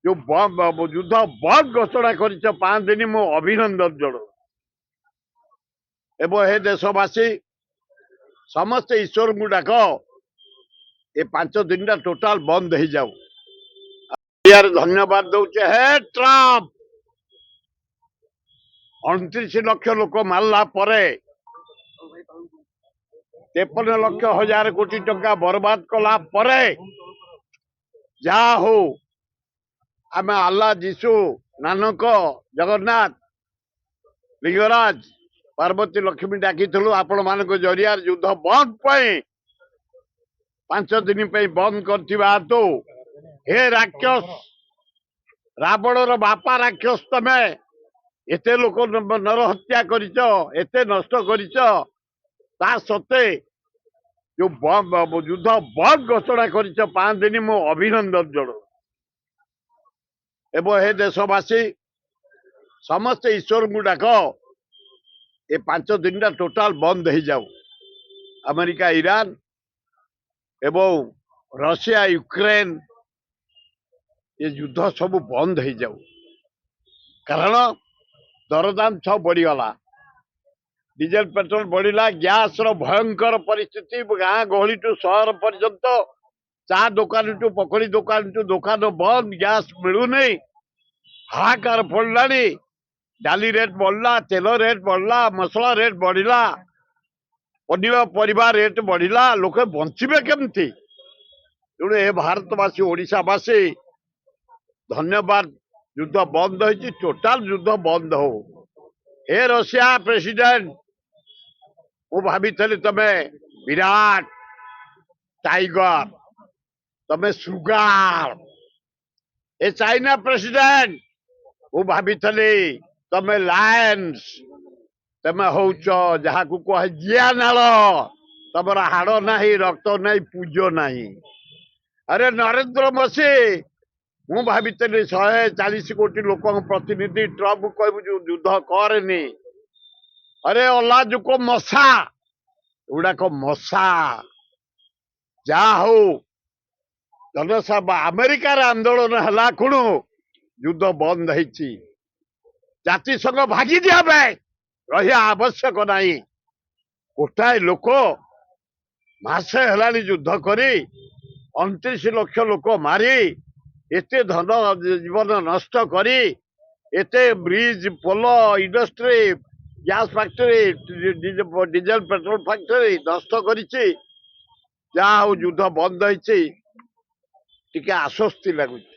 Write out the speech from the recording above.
जो युद्ध बंद घोषणा कर 5 दिन मु अभिनंदन जन एवं हे देशवासी समस्त ईश्वर को डाक ये 5 दिन टोटाल बंद हो जाऊ। यार धन्यवाद दौचे हे ट्रम्प 29 लाख लोक मारला 53 लाख हजार कोटी टंका बर्बाद कला जा हो आम आल्ला जीशु नानक जगन्नाथ लिंगराज पार्वती लक्ष्मी डाकी आपण मान जरिया युद्ध बंद 5 दिन बंद कर हे राक्षस रावणर बापा राक्षस तमे एते लोक नर हत्या करते नष्ट कर सत्ते जो युद्ध बंद घोषणा कर 5 दिन मु अभिनंदन जन एवं हे देशवासी समस्त ईश्वर को डाक ये 5 दिन टोटाल बंद हो जाऊ। अमेरिका ईरान एवं रशिया यूक्रेन ये युद्ध सब बंद हो जाऊ कारण दरदाम सब बढ़ीगला डीजेल पेट्रोल बढ़ला गैस भयंकर परिस्थिति गाँ गहली टू सहर पर्यंत चा दुकान टू पकड़ी दुकान टू दुकान बंद गैस मिलूनी हाहाकार पड़ा डाली रेट बढ़ला तेल रेट बढ़ला मसला रेट बढ़ला पनिपरिया रेट बढ़ला लोक बंचे केमती तेणु ए भारतवासी ओडिशावासी धन्यवाद युद्ध बंद हो टोटाल युद्ध बंद हो। हे रशिया प्रेसिडेंट मु भाभी तमे विराट टाइगर तमे सुगार ए चाइना प्रेसिडेंट मु भाभी तमे लायंस तमे होच जहा को कहे जिया नाल तमर हाड़ ना रक्त ना पूज ना। अरे नरेंद्र मोदी मु भाभी 140 कोटी लोक प्रतिनिधि ट्रम्प कहू युद्ध करनी अरे अलाजुक मशा गुड़ाक मशा जा हो जनसभा अमेरिकार आंदोलन है खुणु युद्ध बंद होती जातिसंघ भागी दिया रहा आवश्यक नहीं गोटाए लोक मासे है युद्ध करी 29 लाख लोक मारी एते धन जीवन नष्ट करी एते bridge pole industry gas factory diesel petrol factory नष्ट करिछि जा युद्ध बंद होइछि टिके आश्वस्ति लगुछि।